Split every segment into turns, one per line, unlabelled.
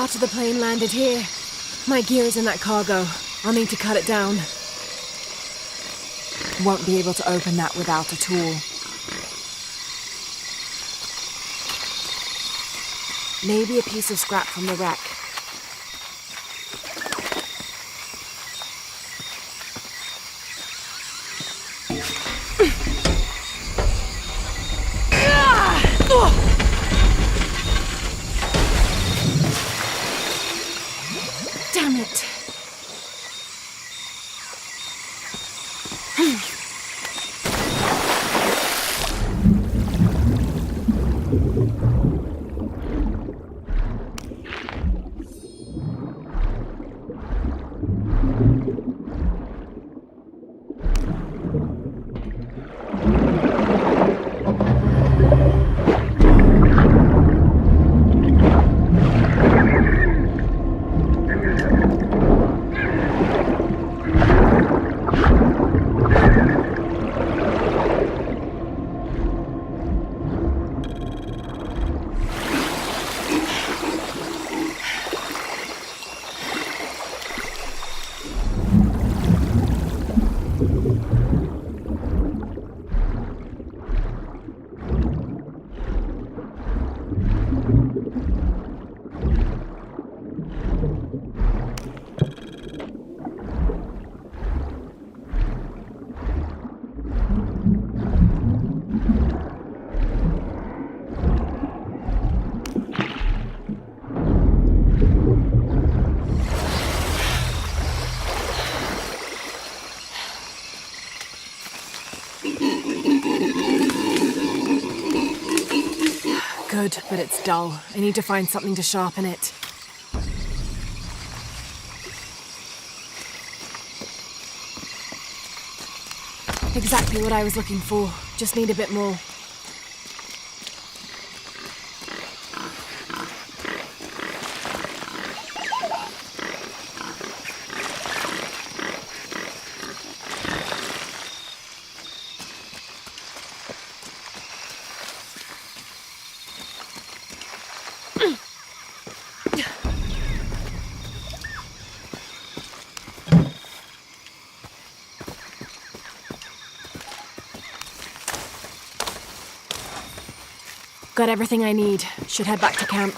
part of the plane landed here. My gear is in that cargo. I'll need to cut it down.
Won't be able to open that without a tool.
Maybe a piece of scrap from the wreck. Damn it. Good, but it's dull. I need to find something to sharpen it. Exactly what I was looking for. Just need a bit more. Got everything I need. Should head back to camp.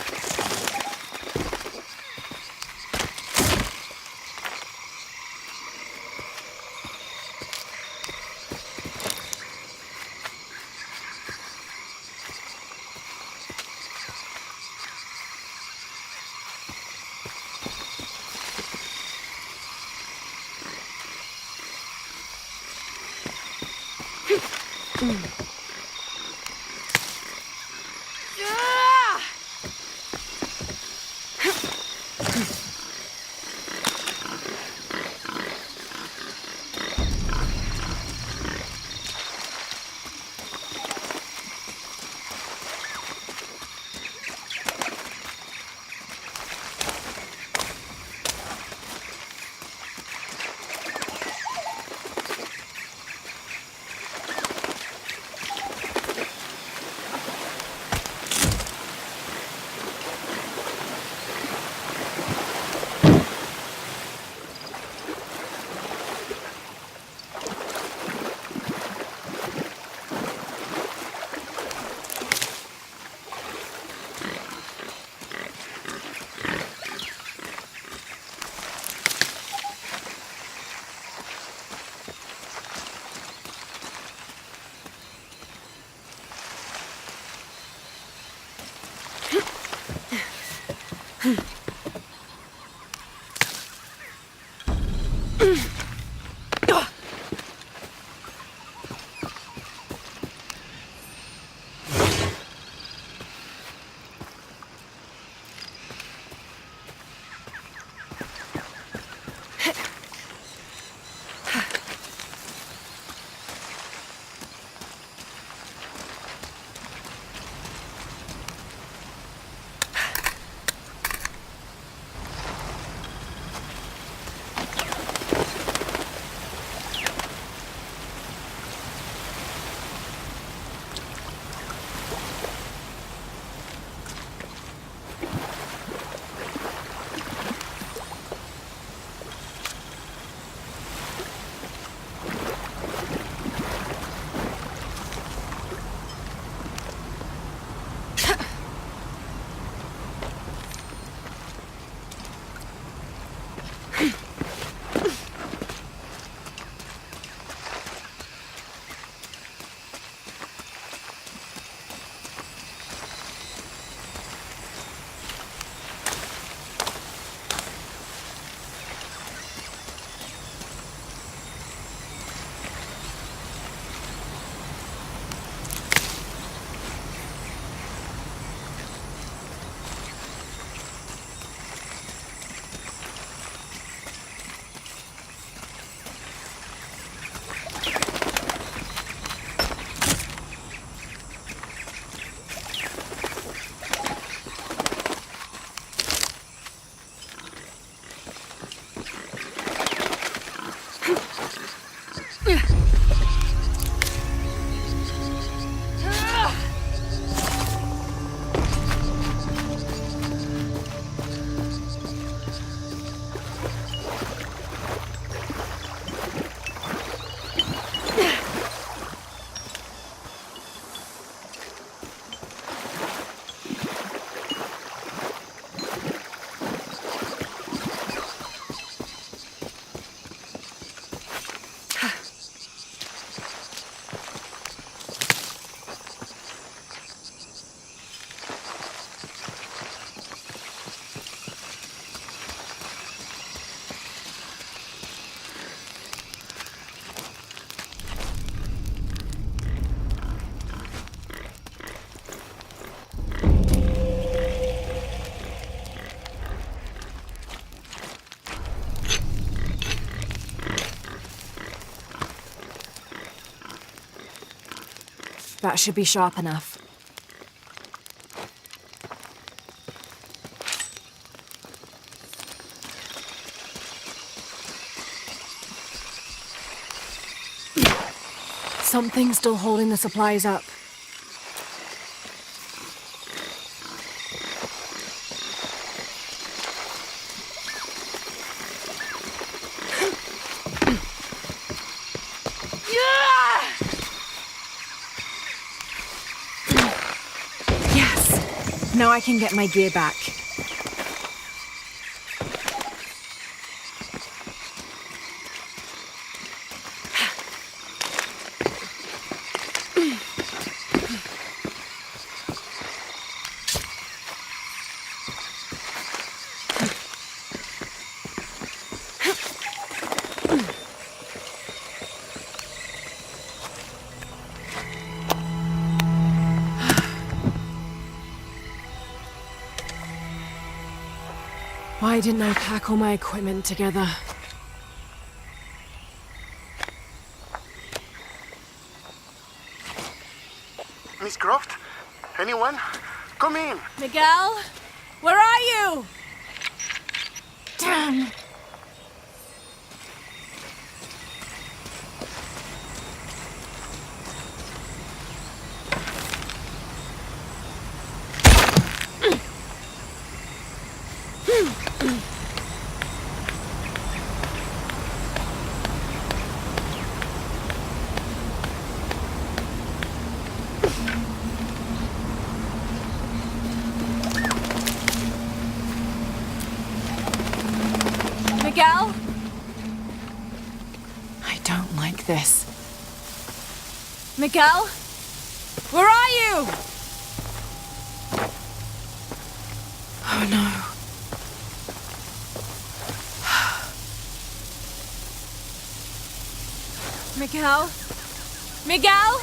That should be sharp enough.
Something's still holding the supplies up.
Yes! Now I can get my gear back.
Why didn't I pack all my equipment together?
Miss Croft? Anyone? Come in!
Miguel? Where are you? Damn! Miguel?
I don't like this.
Miguel? Where are you?
Oh no.
Miguel? Miguel?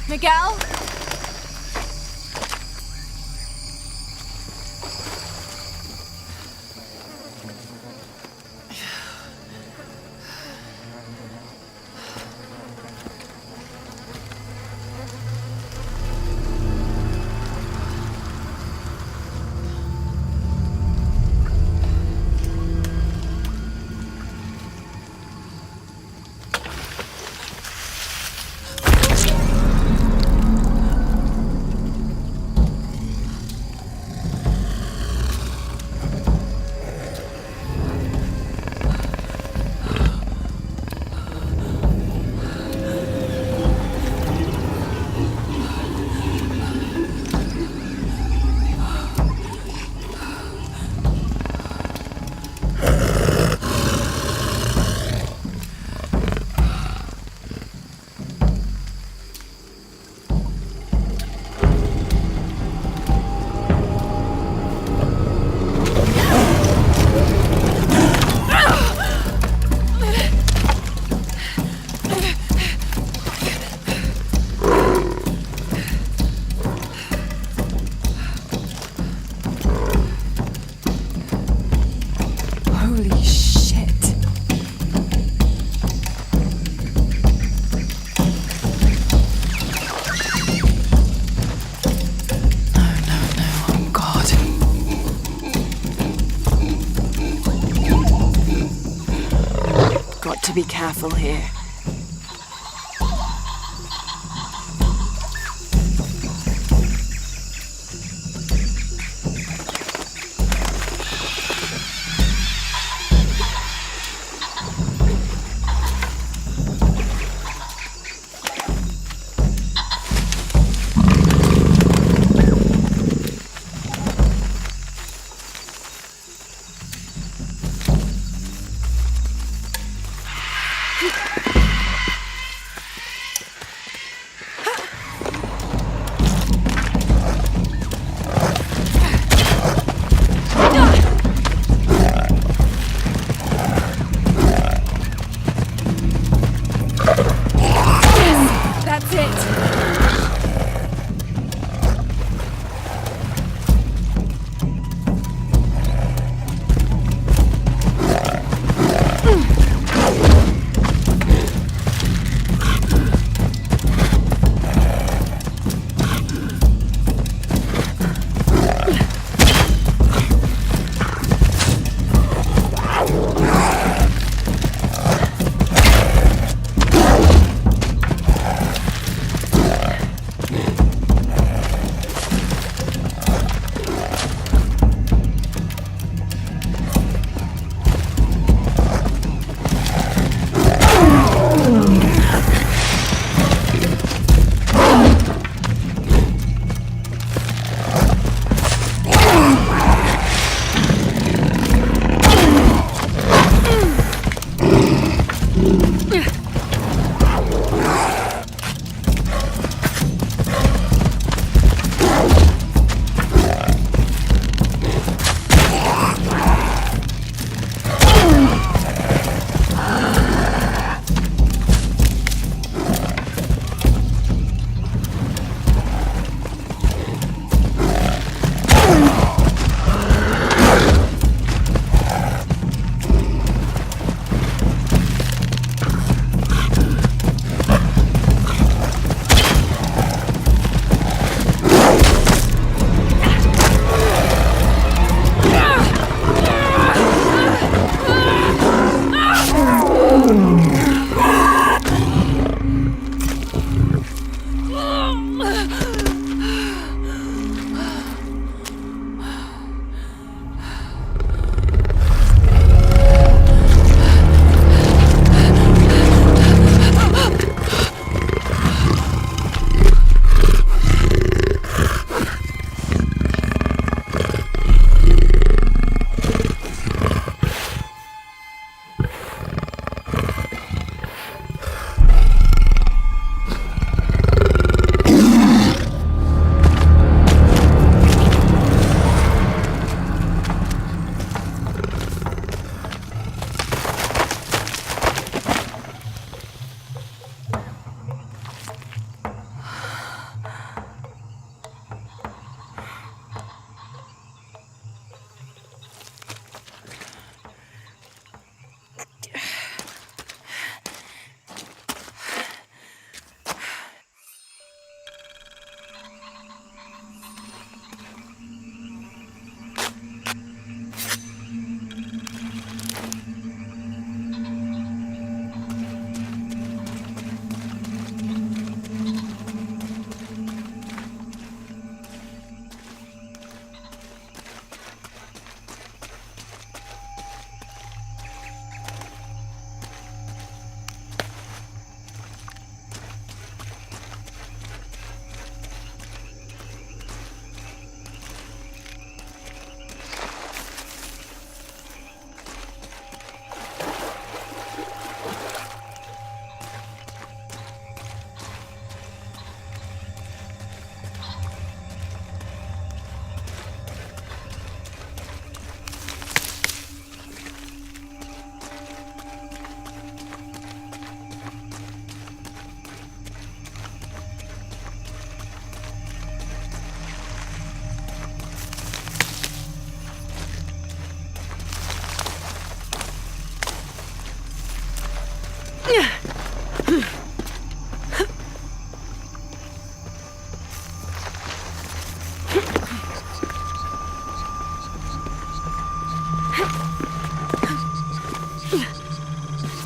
Miguel?
To be careful here.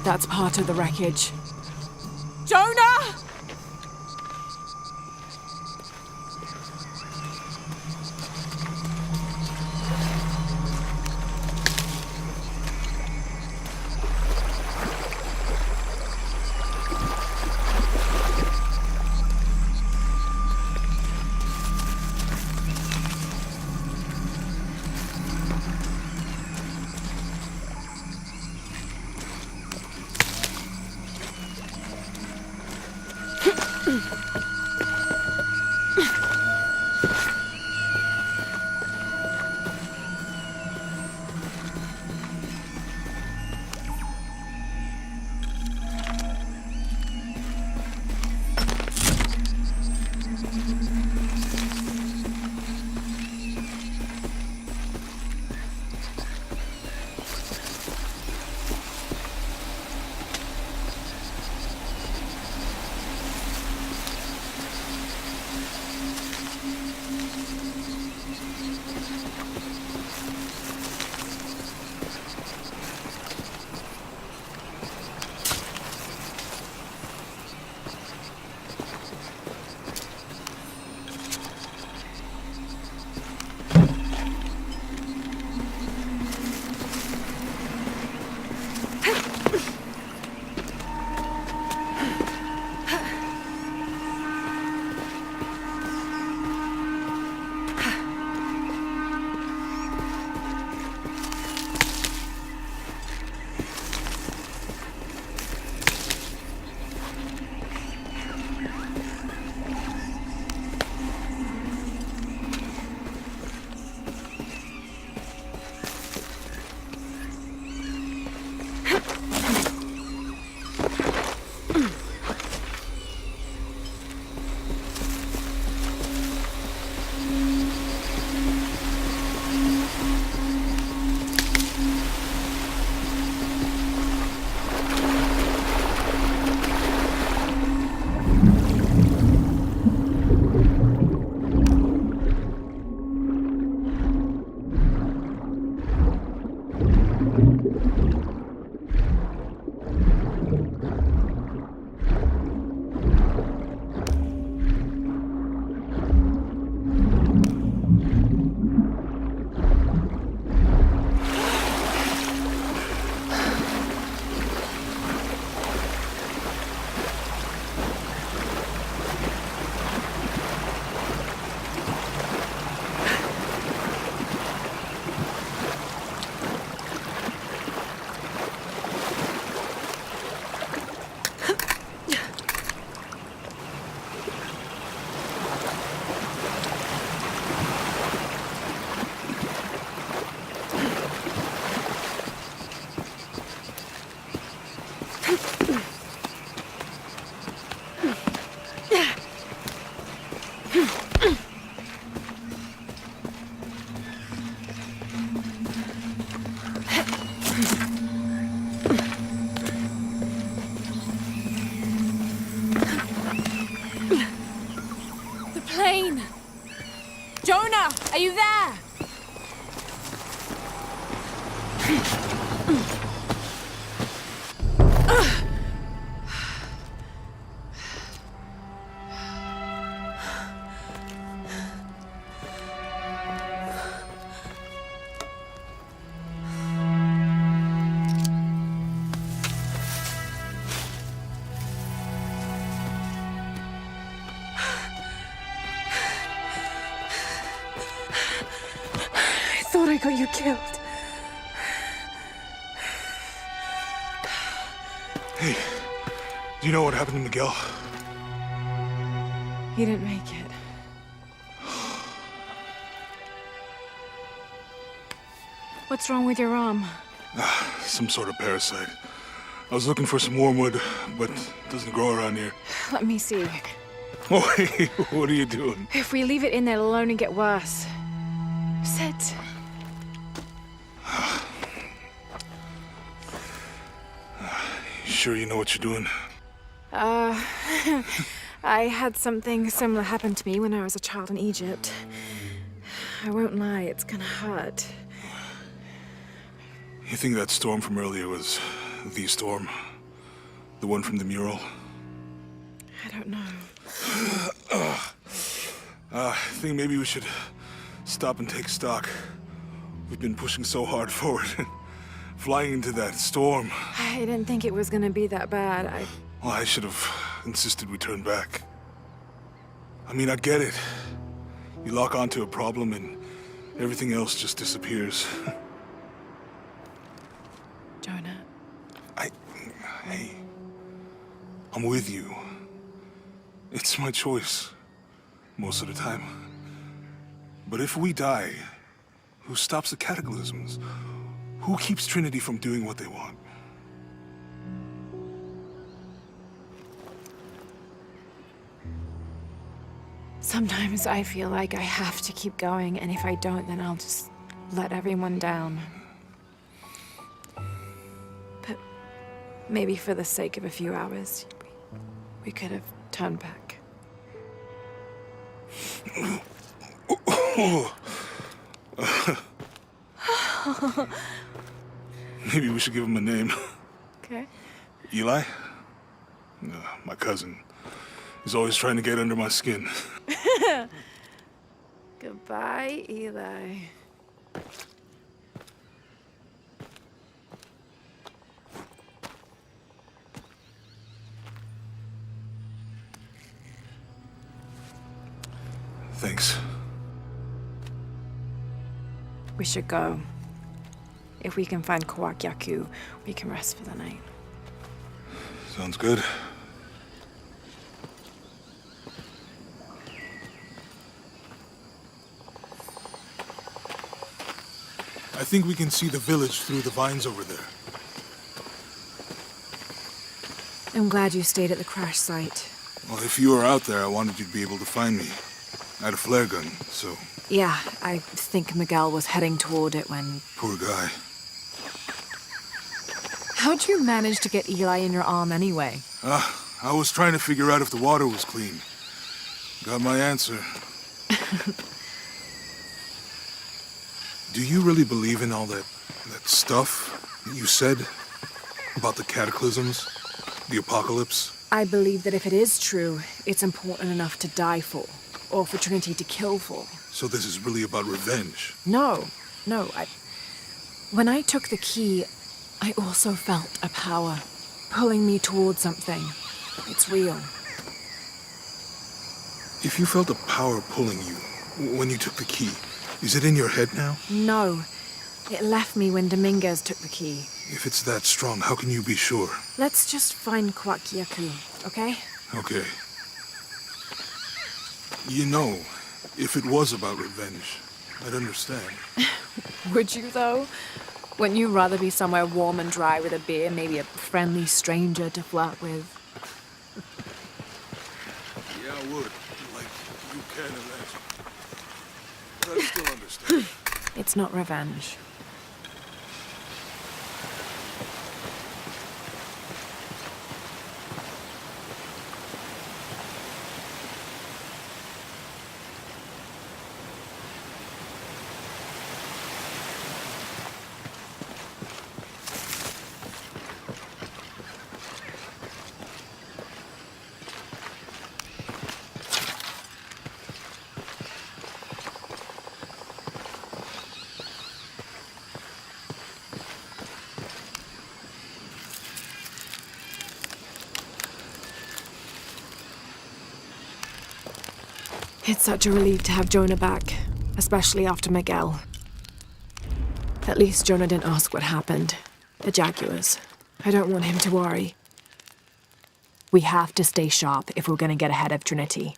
That's part of the wreckage. Jonah!
Jonah, are you there?
I got you killed.
Hey, do you know what happened to Miguel?
He didn't make it. What's wrong with your arm?
Some sort of parasite. I was looking for some wormwood, but it doesn't grow around here.
Let me see.
Oh, hey, what are you doing?
If we leave it in there, it'll only get worse. Sit.
Sure you know what you're doing?
I had something similar happen to me when I was a child in Egypt. I won't lie, it's gonna hurt.
You think that storm from earlier was the storm? The one from the mural?
I don't know.
I think maybe we should stop and take stock. We've been pushing so hard forward, flying into that storm.
I didn't think it was gonna be that bad.
Well, I should have insisted we turn back. I mean, I get it. You lock onto a problem and everything else just disappears.
Jonah.
Hey, I'm with you. It's my choice, most of the time. But if we die, who stops the cataclysms? Who keeps Trinity from doing what they want?
Sometimes I feel like I have to keep going, and if I don't, then I'll just let everyone down. But maybe for the sake of a few hours, we could have turned back.
Maybe we should give him a name.
Okay.
Eli? My cousin. He's always trying to get under my skin.
Goodbye, Eli.
Thanks.
We should go. If we can find Kawakyaku, we can rest for the night.
Sounds good. I think we can see the village through the vines over there.
I'm glad you stayed at the crash site.
Well, if you were out there, I wanted you to be able to find me. I had a flare gun, so...
Yeah, I think Miguel was heading toward it when...
Poor guy.
How'd you manage to get Eli in your arm anyway?
I was trying to figure out if the water was clean. Got my answer. Do you really believe in all that stuff that you said about the cataclysms, the apocalypse?
I believe that if it is true, it's important enough to die for, or for Trinity to kill for.
So this is really about revenge?
No. When I took the key, I also felt a power pulling me towards something. It's real.
If you felt a power pulling you when you took the key, is it in your head now?
No. It left me when Dominguez took the key.
If it's that strong, how can you be sure?
Let's just find Kawakyaku, okay?
Okay. You know, if it was about revenge, I'd understand.
Would you, though? Wouldn't you rather be somewhere warm and dry with a beer, maybe a friendly stranger to flirt with?
Yeah, I would. Like, you can imagine. But I still understand.
It's not revenge. It's such a relief to have Jonah back, especially after Miguel. At least Jonah didn't ask what happened. The Jaguars. I don't want him to worry. We have to stay sharp if we're going to get ahead of Trinity.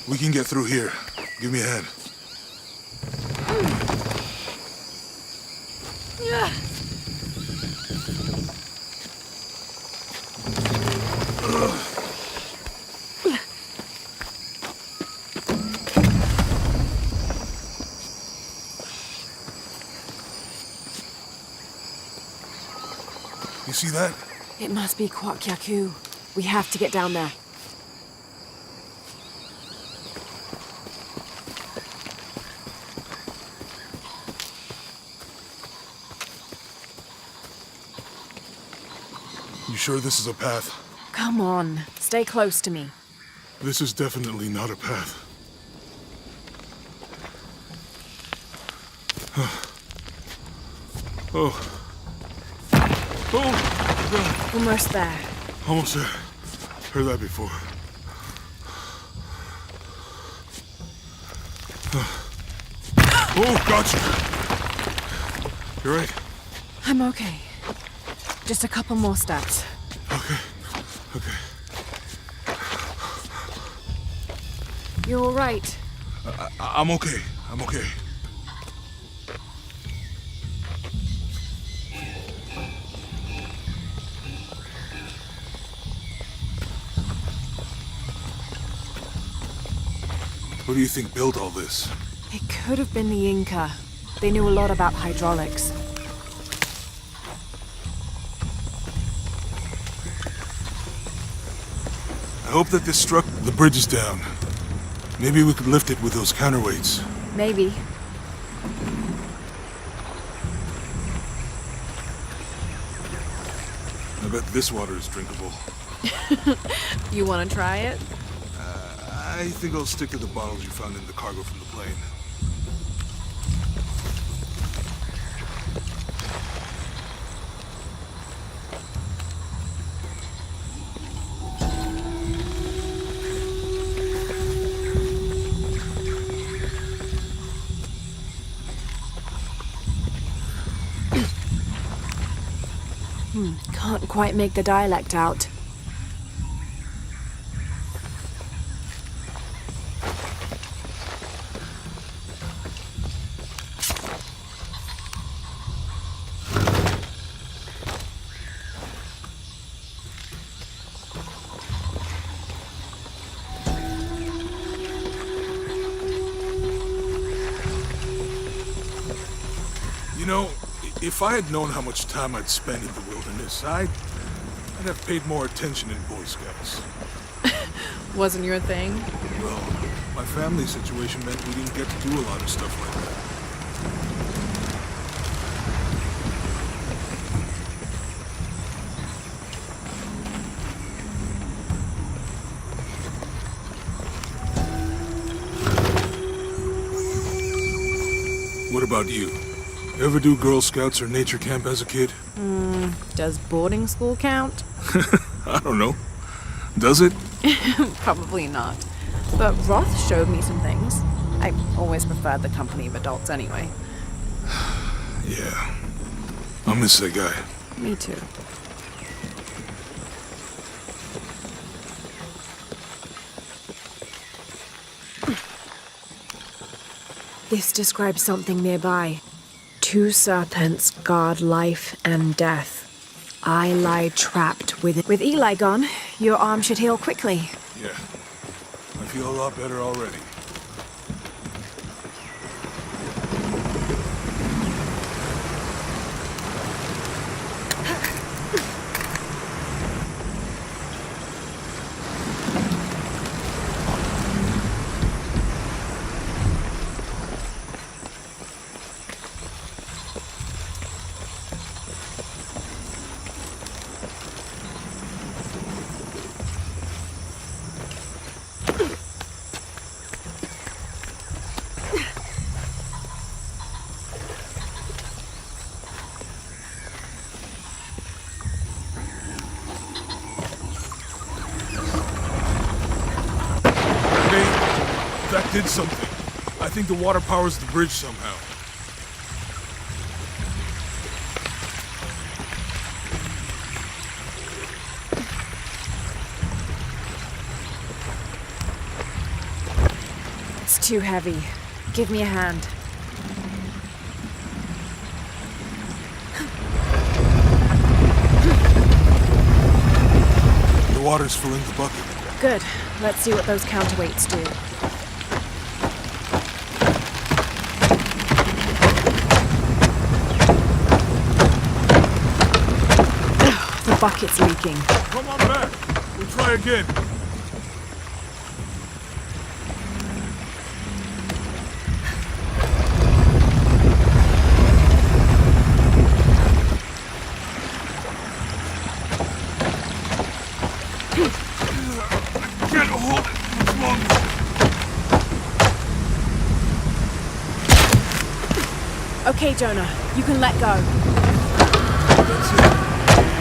We can get through here. Give me a hand. You see that?
It must be Kwakyaku. We have to get down there.
You sure this is a path?
Come on, stay close to me.
This is definitely not a path. Oh. Oh, God.
Almost there.
Almost there. Heard that before. Oh, gotcha. You're right.
I'm okay. Just a couple more steps.
Okay. Okay.
You're all right.
I'm okay. I'm okay. What do you think built all this?
It could have been the Inca. They knew a lot about hydraulics.
I hope that this struck the bridges down. Maybe we could lift it with those counterweights.
Maybe.
I bet this water is drinkable.
You want to try it?
I think I'll stick to the bottles you found in the cargo from the plane.
Can't quite make the dialect out.
You know, if I had known how much time I'd spend in the wilderness, I'd have paid more attention in Boy Scouts.
Wasn't your thing?
Well, my family situation meant we didn't get to do a lot of stuff like that. What about you? Ever do Girl Scouts or nature camp as a kid?
Does boarding school count?
I don't know. Does it?
Probably not. But Roth showed me some things. I always preferred the company of adults anyway.
Yeah. I'll miss that guy.
Me too. This describes something nearby. 2 serpents guard life and death. I lie trapped with it. With Eli gone, your arm should heal quickly.
Yeah. I feel a lot better already. That did something. I think the water powers the bridge somehow.
too heavy. Give me a hand.
The water's filling the bucket.
Good. Let's see what those counterweights do. The bucket's leaking.
Come on back. We'll try again. Can't hold it much longer.
Okay, Jonah. You can let go.
That's it.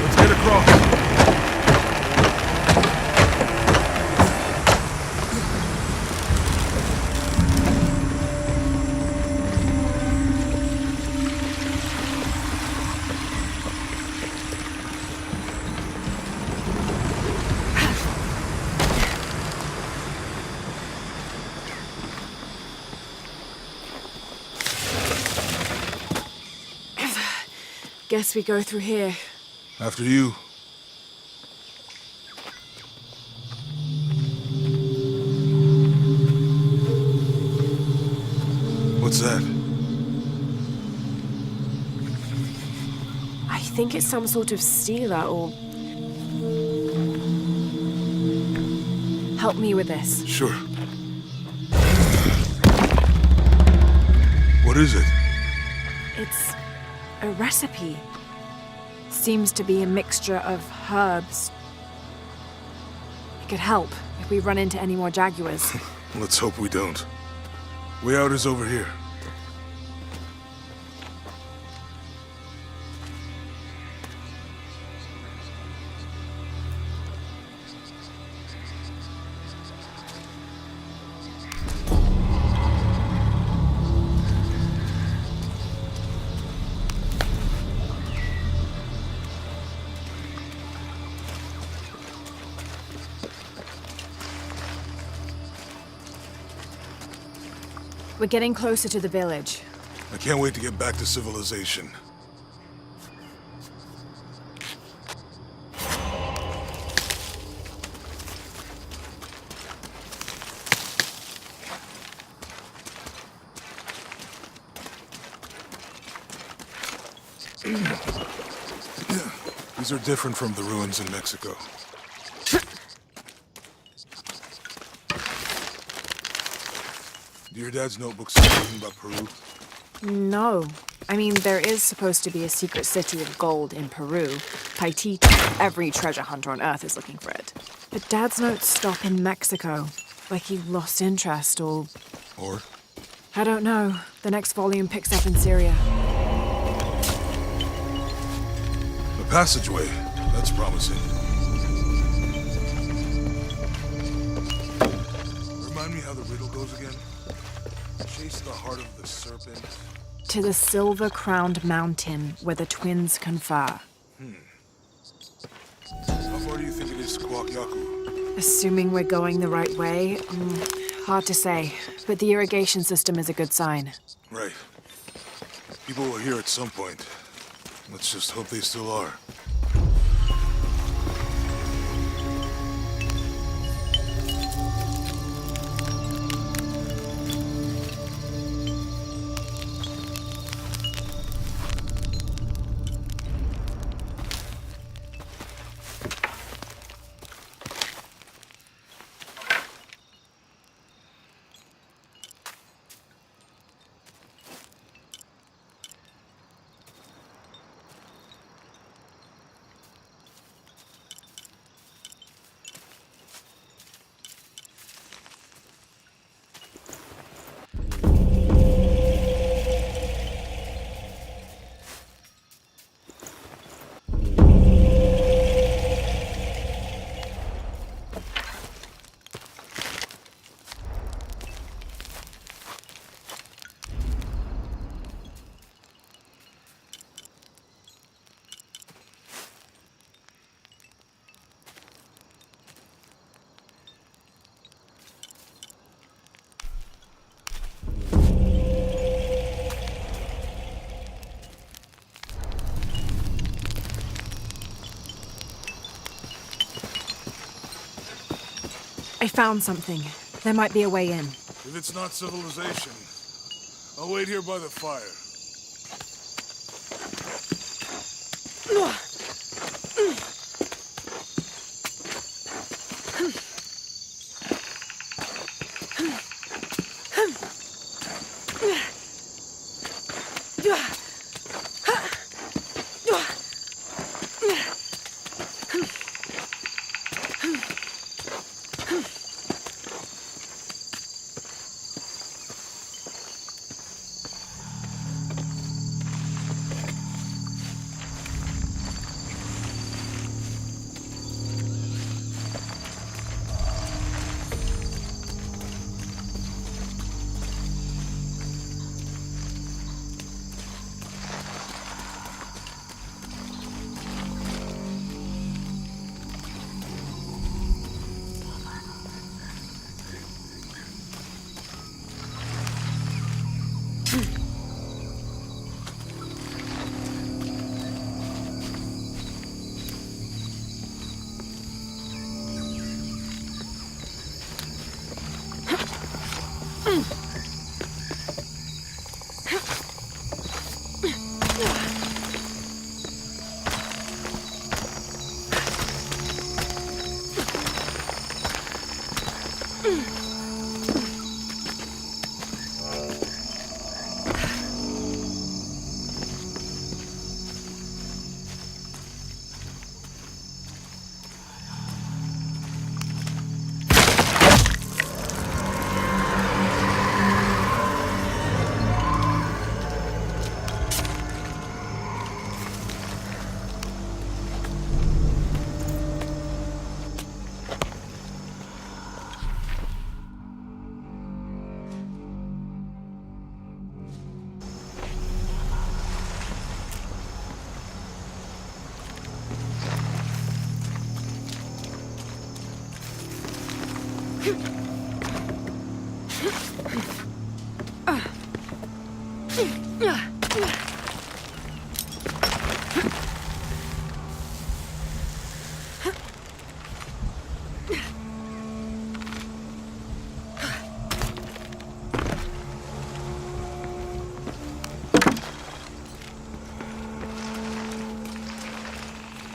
Let's get across.
Guess we go through here.
After you. What's that?
I think it's some sort of stealer or... Help me with this.
Sure. What is it?
It's a recipe. Seems to be a mixture of herbs. It could help if we run into any more jaguars.
Let's hope we don't. Way out is over here.
We're getting closer to the village.
I can't wait to get back to civilization. These are different from the ruins in Mexico. Do your dad's notebook say anything about Peru?
No. I mean, there is supposed to be a secret city of gold in Peru. Paititi. Every treasure hunter on Earth is looking for it. But Dad's notes stop in Mexico. Like he lost interest or...
Or?
I don't know. The next volume picks up in Syria.
A passageway. That's promising. Remind me how the riddle goes again? Chase the heart of the serpent.
To the silver-crowned mountain where the twins confer.
How far do you think it is to Kwakyaku?
Assuming we're going the right way, hard to say. But the irrigation system is a good sign.
Right. People were here at some point. Let's just hope they still are.
I found something. There might be a way in.
If it's not civilization, I'll wait here by the fire.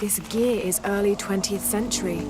This gear is early 20th century.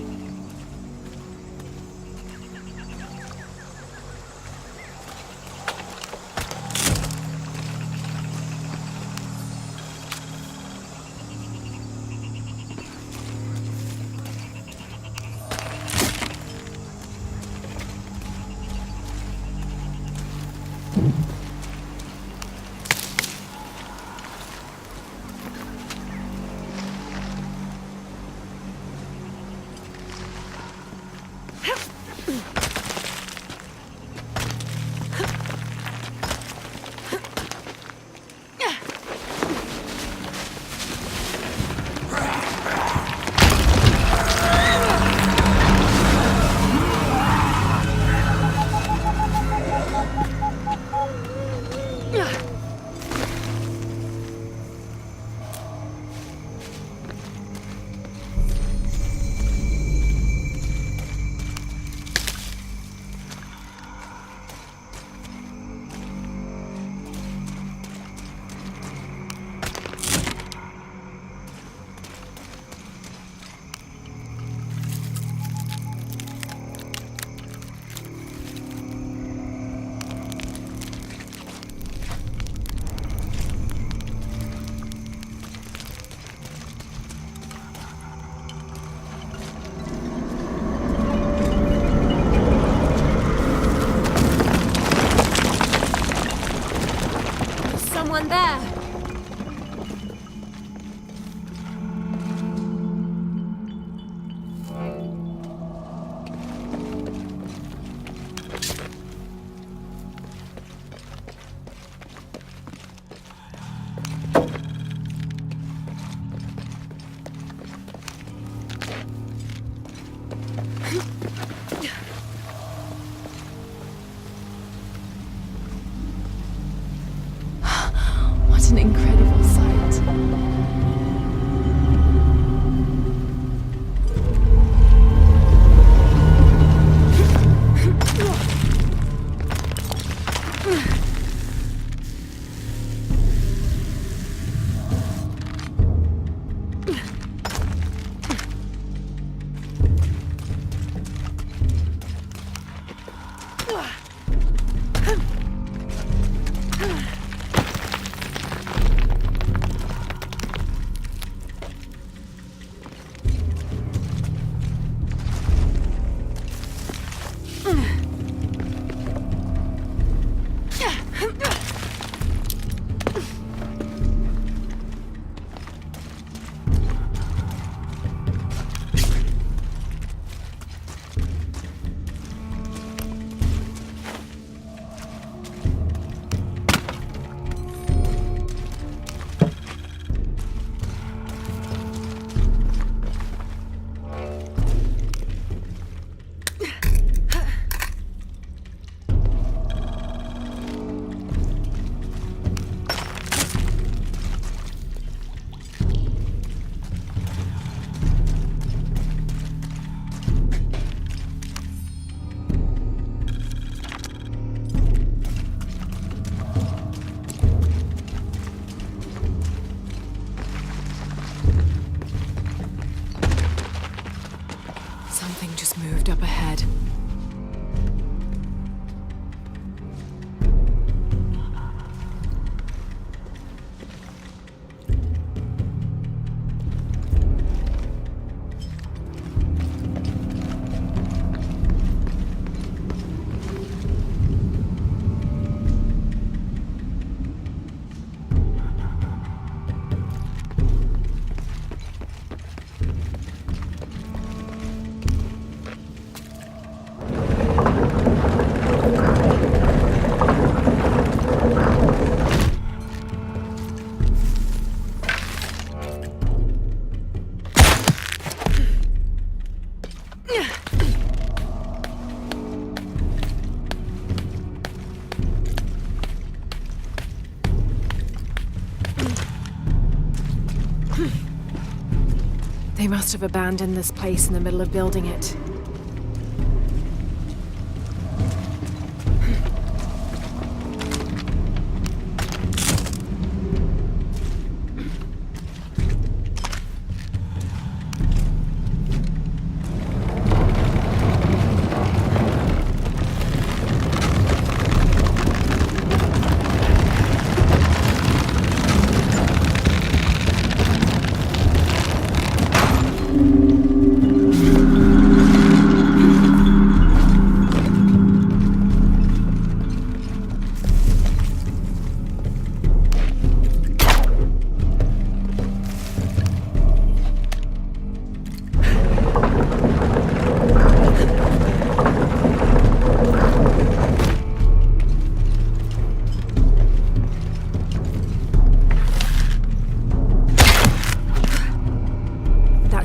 They must have abandoned this place in the middle of building it.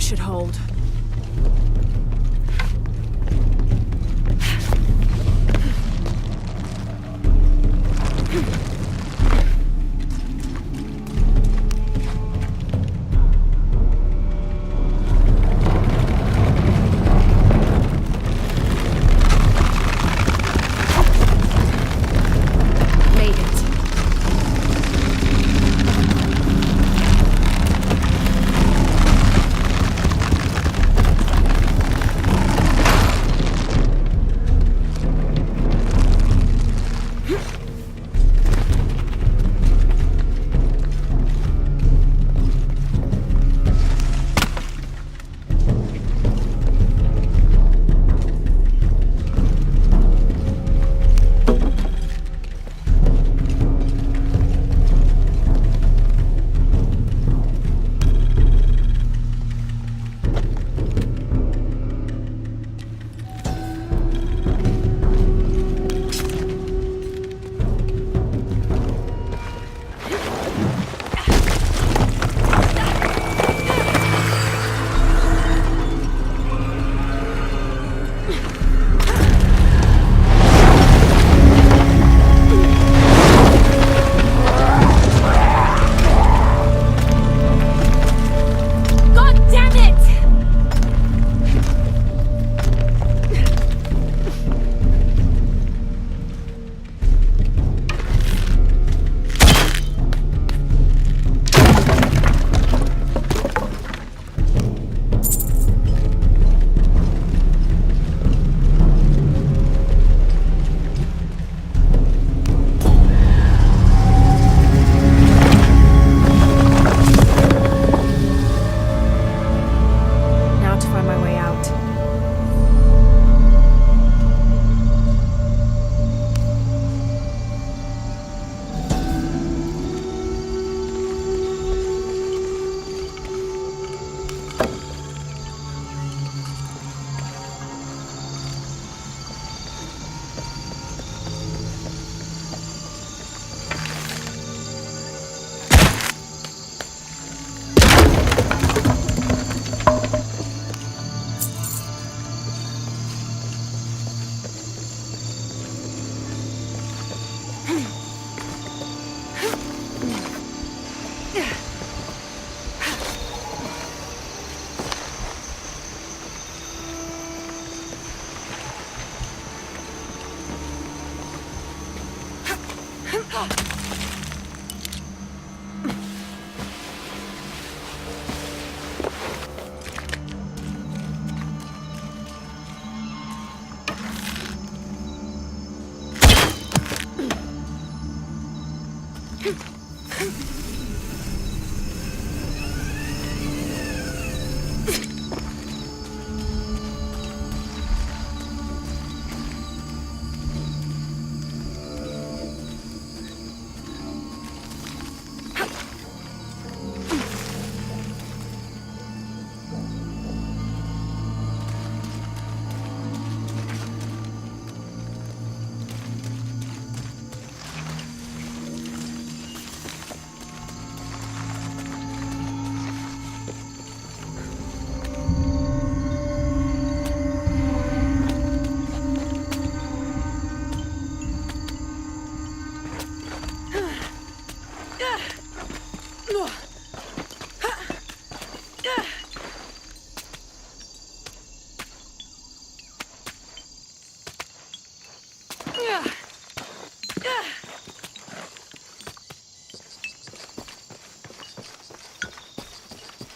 Should hold.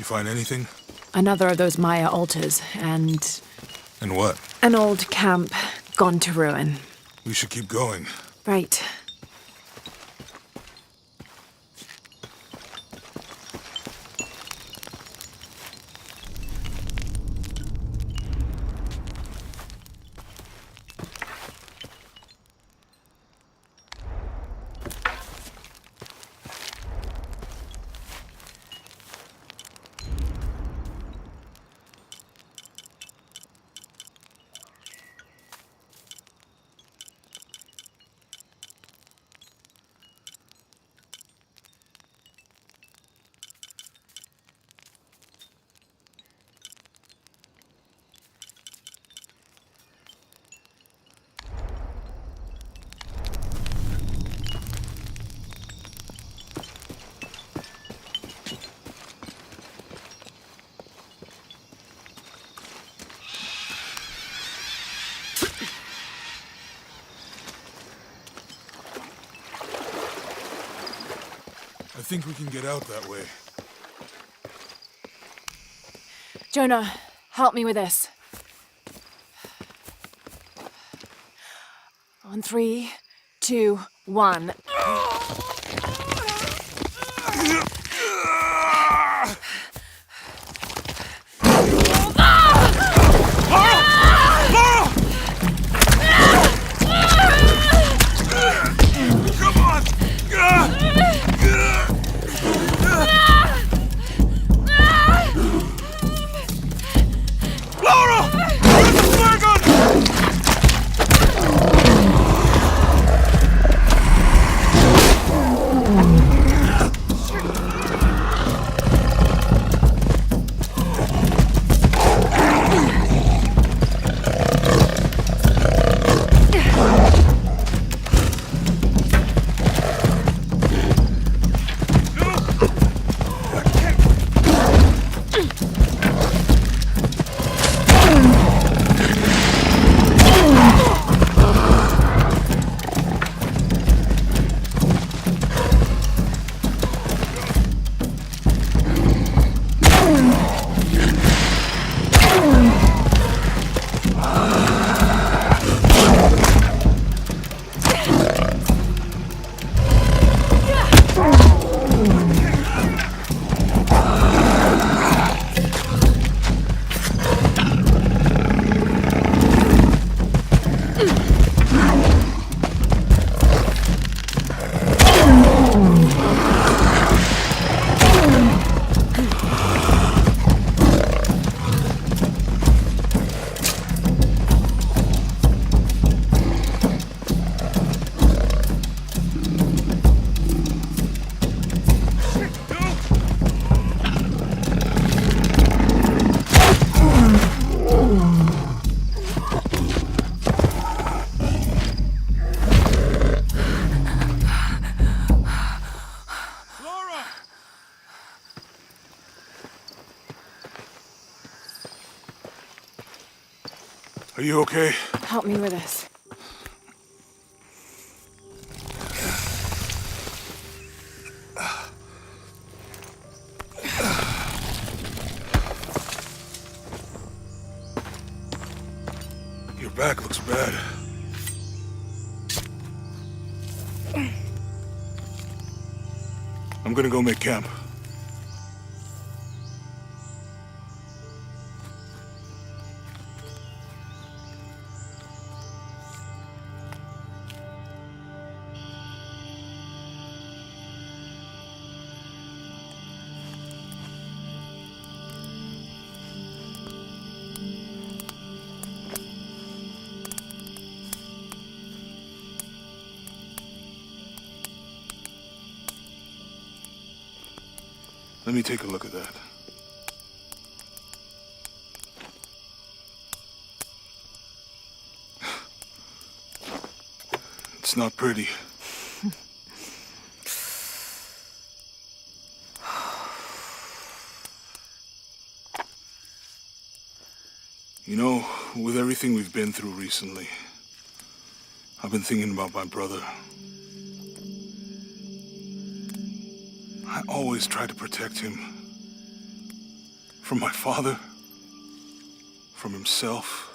You find anything?
Another of those Maya altars, and
And what?
an old camp gone to ruin.
We should keep going.
Right.
I think we can get out that way.
Jonah, help me with this. On 3, 2, 1.
Are you okay?
Help me with this.
Your back looks bad. I'm gonna go make camp. Let me take a look at that. It's not pretty. You know, with everything we've been through recently, I've been thinking about my brother. I always try to protect him. From my father. From himself.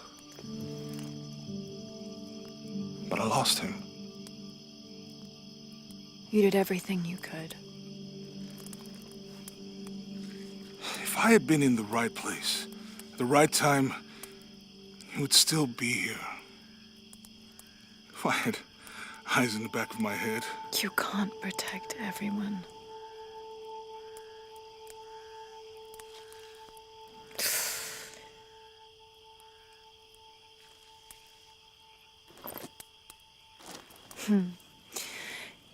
But I lost him.
You did everything you could.
If I had been in the right place, at the right time, he would still be here. If I had eyes in the back of my head.
You can't protect everyone.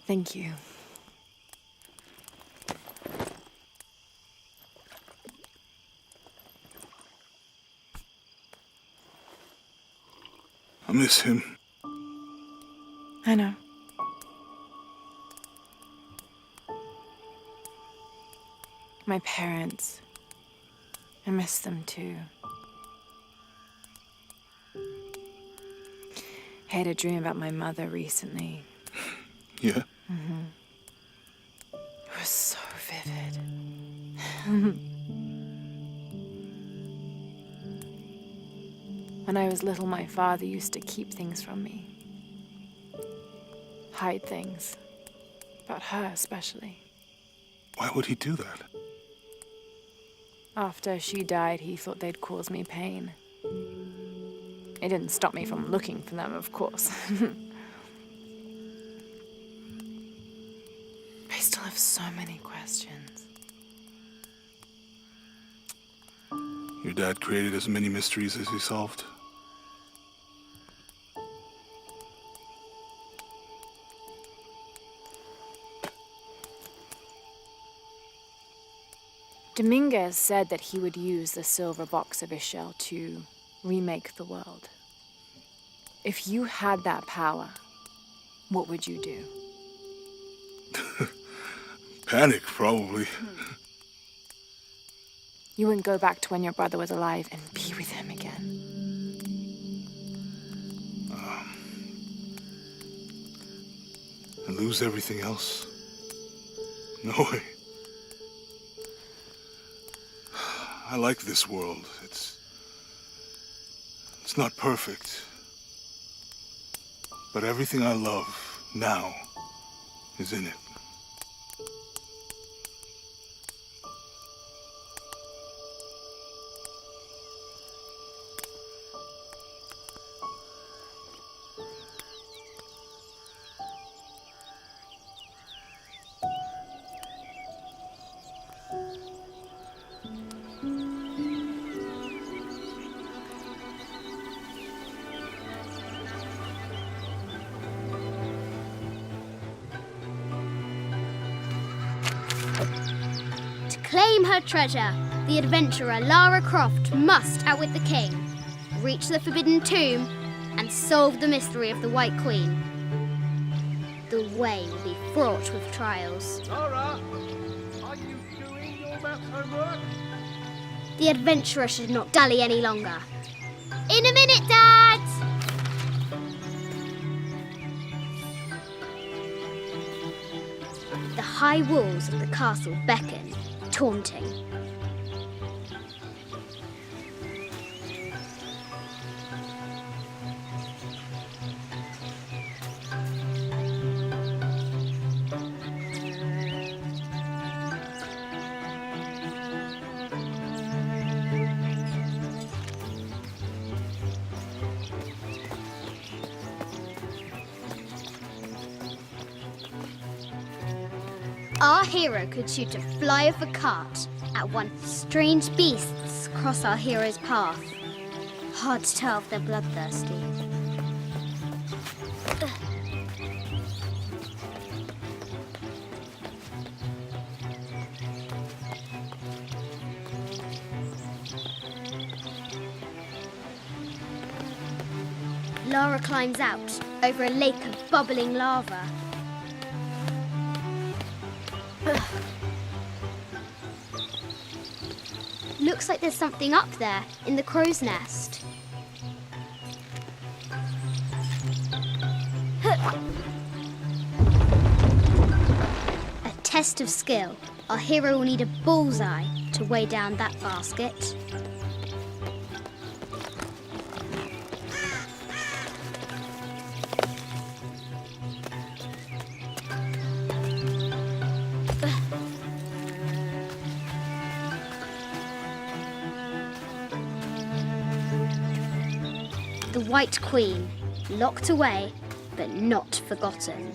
Thank you.
I miss him.
I know. My parents. I miss them too. I had a dream about my mother recently.
Yeah?
It was so vivid. When I was little, my father used to keep things from me. Hide things. About her, especially.
Why would he do that?
After she died, he thought they'd cause me pain. It didn't stop me from looking for them, of course. I still have so many questions.
Your dad created as many mysteries as he solved.
Dominguez said that he would use the silver box of his shell to remake the world. If you had that power, what would you do?
Panic, probably.
You wouldn't go back to when your brother was alive and be with him again.
And lose everything else? No way. I like this world. It's not perfect. But everything I love now is in it.
Claim her treasure. The adventurer Lara Croft must outwit the king, reach the forbidden tomb, and solve the mystery of the White Queen. The way will be fraught with trials.
Lara, are you doing your math homework?
The adventurer should not dally any longer. In a minute, Dad! The high walls of the castle beckon, taunting. Our hero could shoot a fly of a cart at one. Strange beasts cross our hero's path. Hard to tell if they're bloodthirsty. Lara climbs out over a lake of bubbling lava. Looks like there's something up there in the crow's nest. A test of skill. Our hero will need a bullseye to weigh down that basket. The White Queen, locked away, but not forgotten.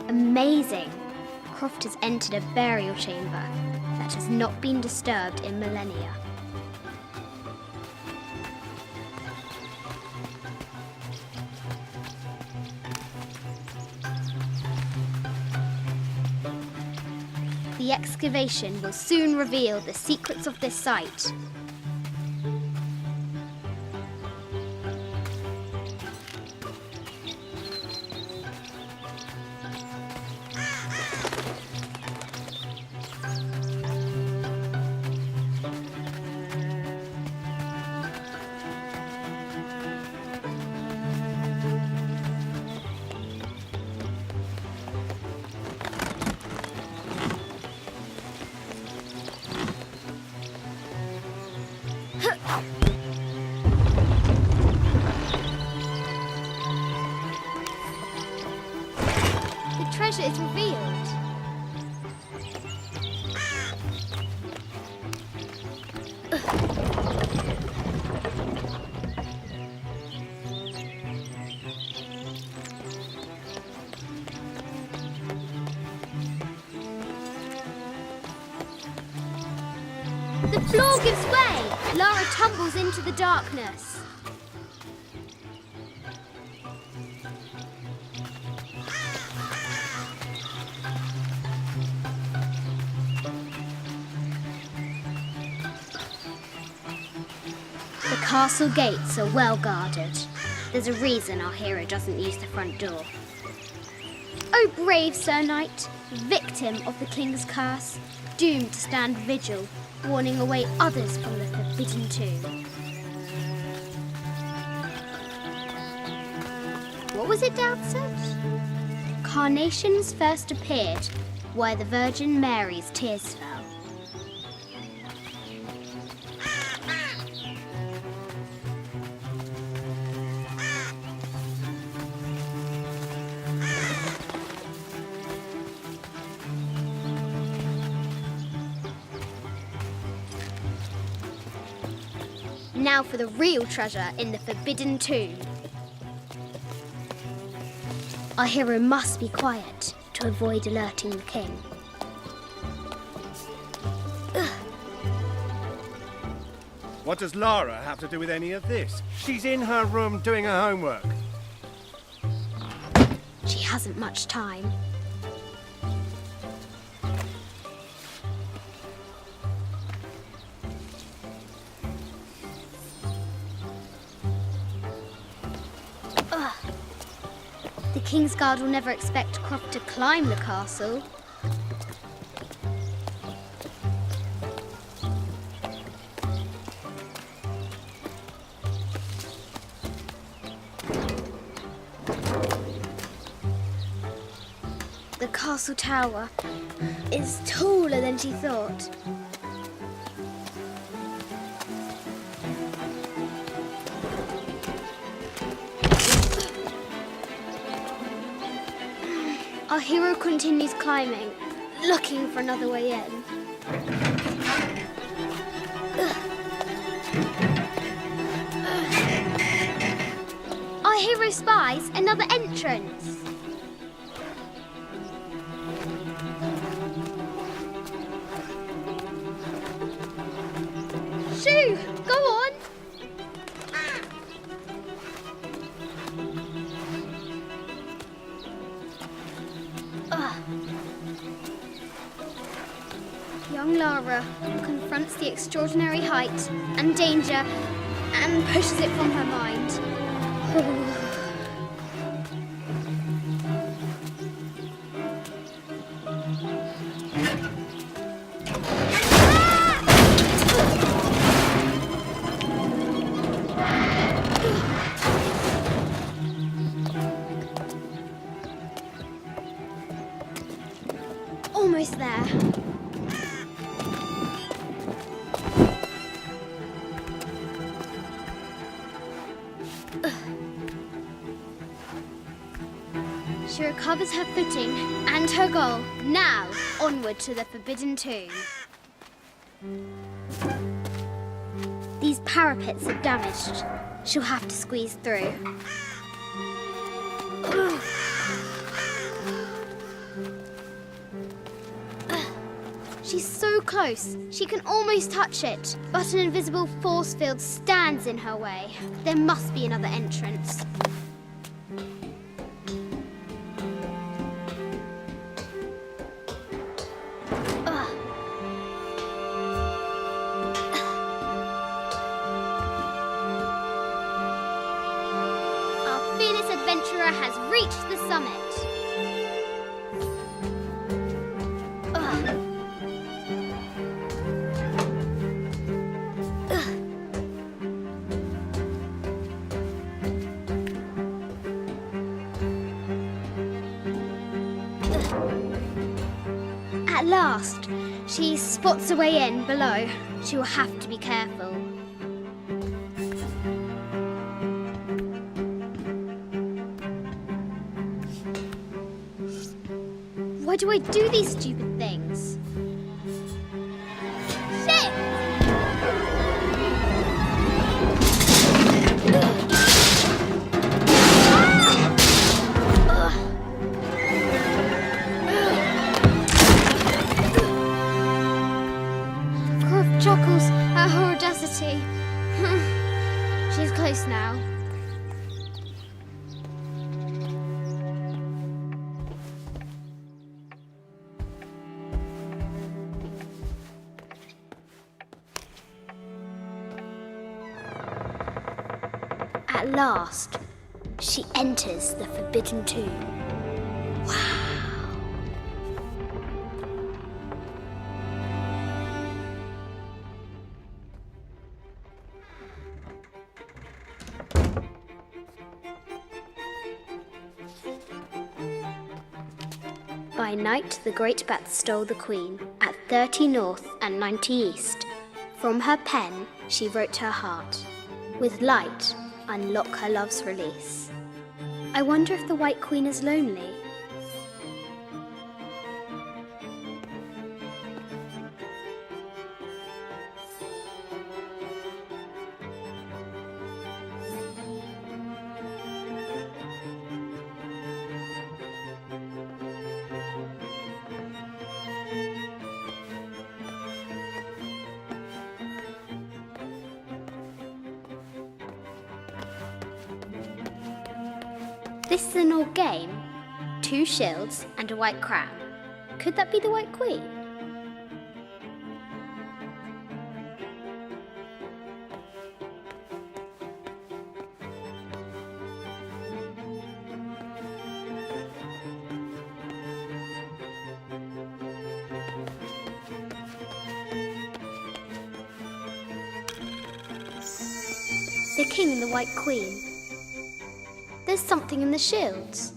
Amazing! Croft has entered a burial chamber that has not been disturbed in millennia. The excavation will soon reveal the secrets of this site. The treasure is revealed. The floor gives way. Lara tumbles into the darkness. The castle gates are well guarded. There's a reason our hero doesn't use the front door. Oh, brave Sir Knight, victim of the king's curse, doomed to stand vigil, warning away others from the forbidden tomb. What was it Dad said? Carnations first appeared where the Virgin Mary's tears fell. Now for the real treasure in the forbidden tomb. Our hero must be quiet to avoid alerting the king.
What does Lara have to do with any of this? She's in her room doing her homework.
She hasn't much time. The King's Guard will never expect Croft to climb the castle. The castle tower is taller than she thought. Our hero continues climbing, looking for another way in. Our hero spies another entrance. Shoo! Go on! Young Lara extraordinary height and danger and pushes it from her mind. Almost there. She recovers her footing and her goal. Now, onward to the Forbidden Tomb. These parapets are damaged. She'll have to squeeze through. She's so close, she can almost touch it. But an invisible force field stands in her way. There must be another entrance. Our fearless adventurer has reached the summit. At last, she spots a way in below. She will have to be careful. Why do I do these stupid things? Shit! Croft chuckles at her audacity. She's close now. At last, she enters the Forbidden Tomb. Wow! By night, the great bat stole the queen at 30 north and 90 east. From her pen, she wrote her heart. With light, unlock her love's release. I wonder if the White Queen is lonely. This is an old game. 2 shields and a white crown. Could that be the White Queen? The king and the White Queen. There's something in the shields.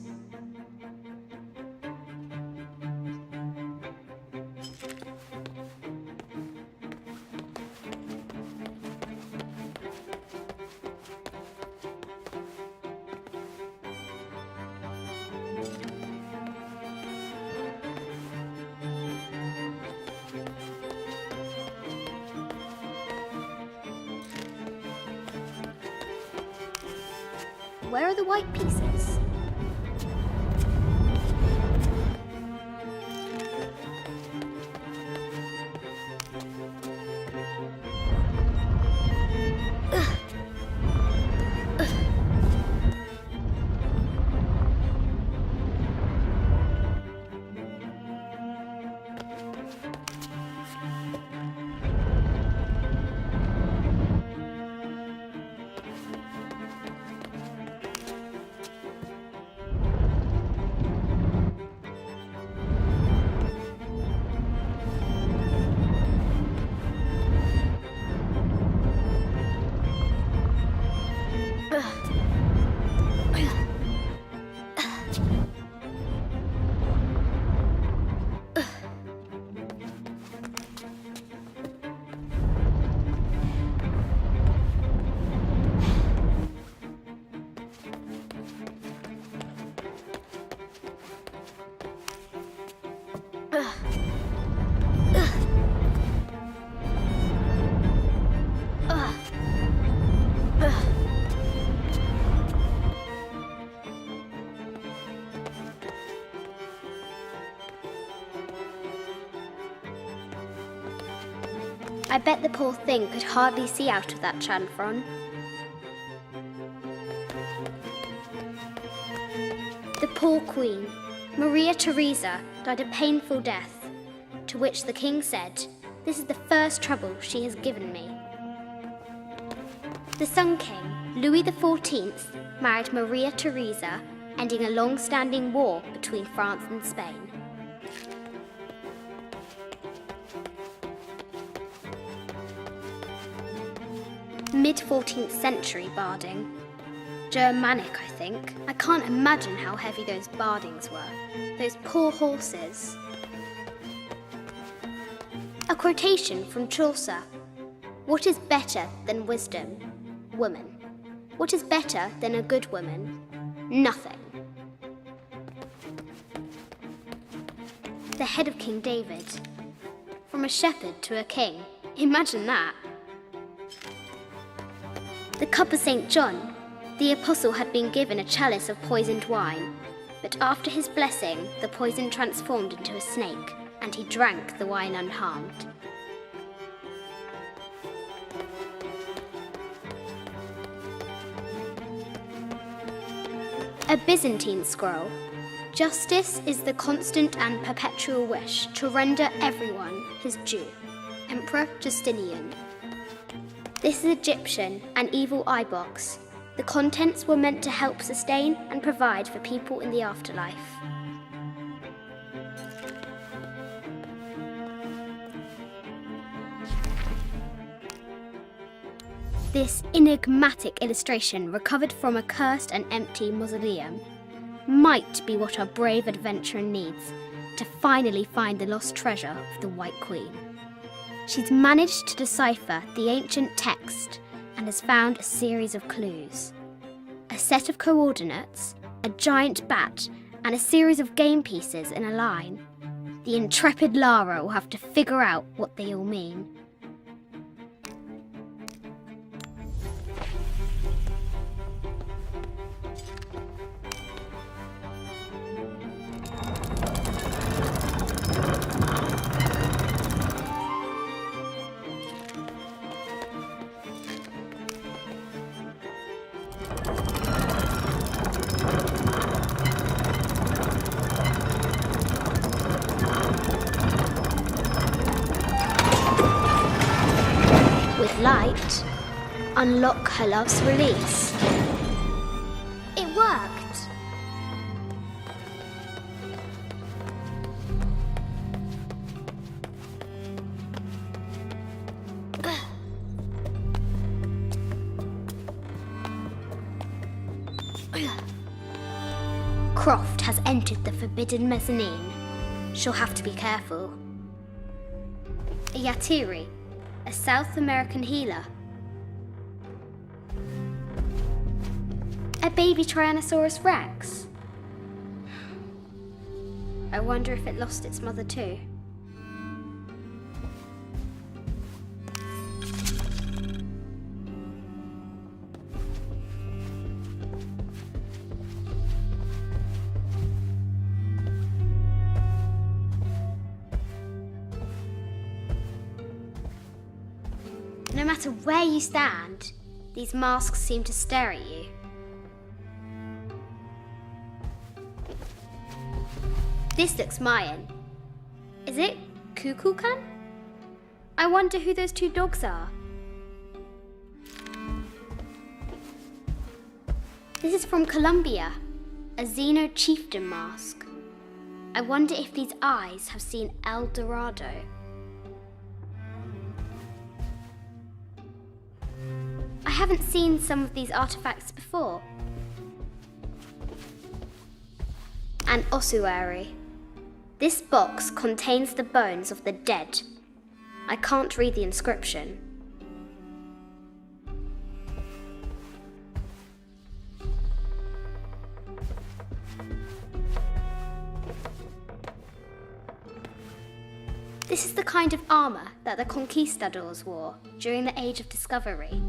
Where are the white pieces? I bet the poor thing could hardly see out of that chanfron. The poor queen, Maria Theresa, died a painful death, to which the king said, "This is the first trouble she has given me." The Sun King, Louis XIV, married Maria Theresa, ending a long-standing war between France and Spain. Mid-14th century barding. Germanic, I think. I can't imagine how heavy those bardings were. Those poor horses. A quotation from Chaucer. "What is better than wisdom? Woman. What is better than a good woman? Nothing." The head of King David. From a shepherd to a king. Imagine that. The cup of St. John. The apostle had been given a chalice of poisoned wine, but after his blessing, the poison transformed into a snake, and he drank the wine unharmed. A Byzantine scroll. Justice is the constant and perpetual wish to render everyone his due. Emperor Justinian. This is Egyptian, an evil eye box. The contents were meant to help sustain and provide for people in the afterlife. This enigmatic illustration, recovered from a cursed and empty mausoleum, might be what our brave adventurer needs to finally find the lost treasure of the White Queen. She's managed to decipher the ancient text and has found a series of clues. A set of coordinates, a giant bat, and a series of game pieces in a line. The intrepid Lara will have to figure out what they all mean. Light, unlock her love's release. It worked! Croft has entered the forbidden mezzanine. She'll have to be careful. A Yatiri, a South American healer. A baby Tyrannosaurus Rex. I wonder if it lost its mother too. No matter where you stand, these masks seem to stare at you. This looks Mayan. Is it Kukulkan? I wonder who those two dogs are. This is from Colombia, a Xeno chieftain mask. I wonder if these eyes have seen El Dorado. I haven't seen some of these artifacts before. An ossuary. This box contains the bones of the dead. I can't read the inscription. This is the kind of armor that the conquistadors wore during the Age of Discovery.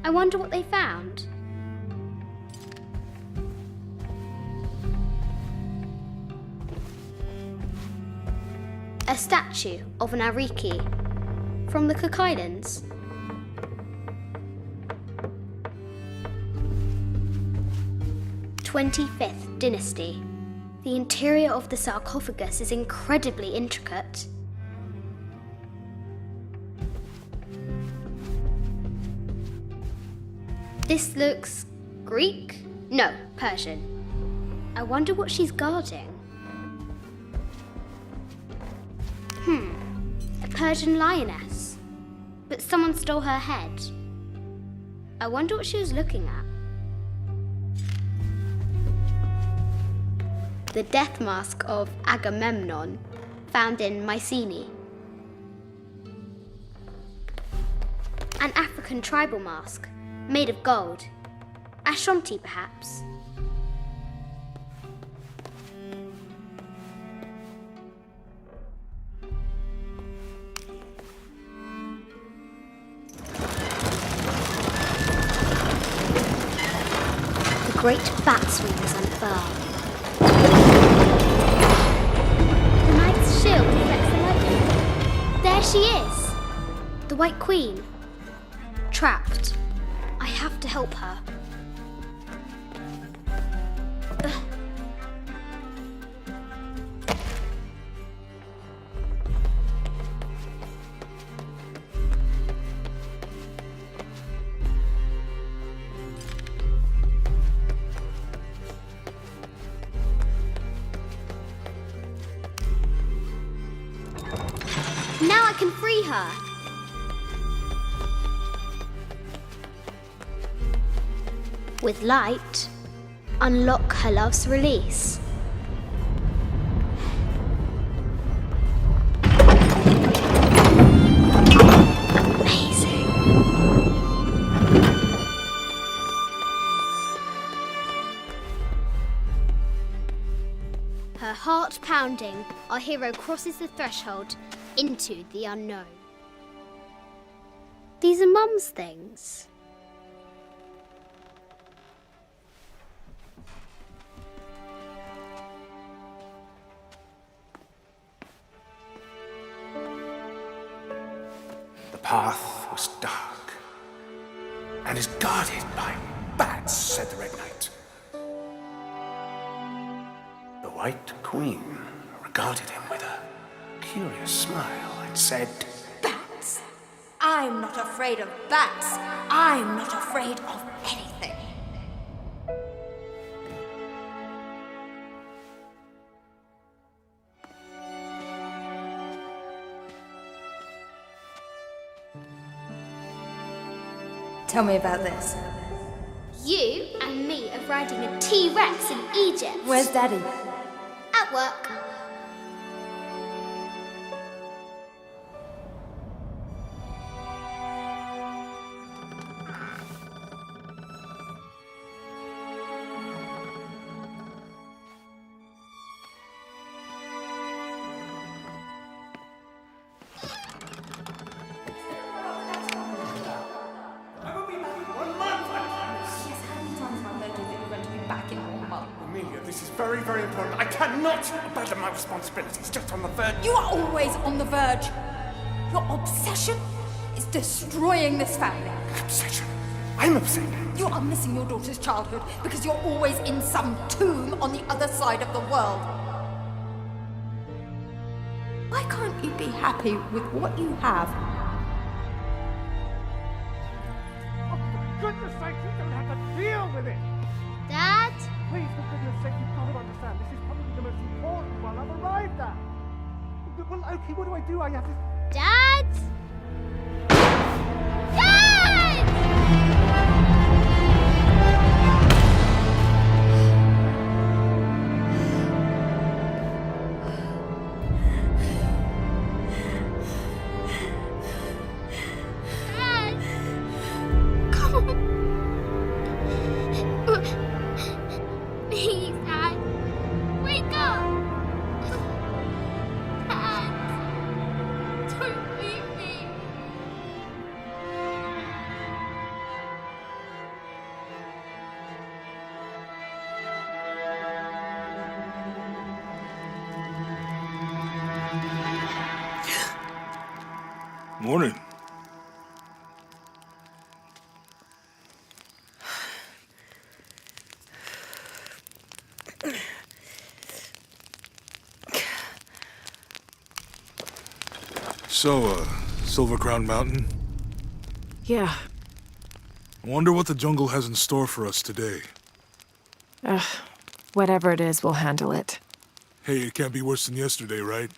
I wonder what they found. A statue of an Ariki from the Cook Islands? XXVth Dynasty. The interior of the sarcophagus is incredibly intricate. This looks Greek? No, Persian. I wonder what she's guarding. A Persian lioness. But someone stole her head. I wonder what she was looking at. The death mask of Agamemnon, found in Mycenae. An African tribal mask, made of gold. Ashanti, perhaps. The great bat's wings unfurl. The knight's shield reflects the lightning. There she is! The White Queen. Trapped. I have to help her. Now I can free her. With light, unlock her love's release. Amazing. Her heart pounding, our hero crosses the threshold into the unknown. These are Mum's things.
The path was dark and is guarded by bats, said the Red Knight. The White Queen regarded him with a curious smile and said,
Bats! I'm not afraid of bats. I'm not afraid of anything. Tell me about this.
You and me are riding a T-Rex in Egypt.
Where's Daddy?
At work.
Amelia, this is very, very important. I cannot abandon my responsibilities just on the verge.
You are always on the verge. Your obsession is destroying this family.
Obsession? I'm obsessed.
You are missing your daughter's childhood because you're always in some tomb on the other side of the world. Why can't you be happy with what you have?
Oh, for goodness sake, you don't have to deal with it!
Dad?
Please, for goodness sake, you've got to understand. This is probably the most important one I've arrived at. Well, okay, what do I do? I have to...
Dad? Dad! Dad! Come on. Please, Dad. Wake up. Dad. Don't leave me.
Morning. So, Silver Crown Mountain?
Yeah.
I wonder what the jungle has in store for us today.
Whatever it is, we'll handle it.
Hey, it can't be worse than yesterday, right?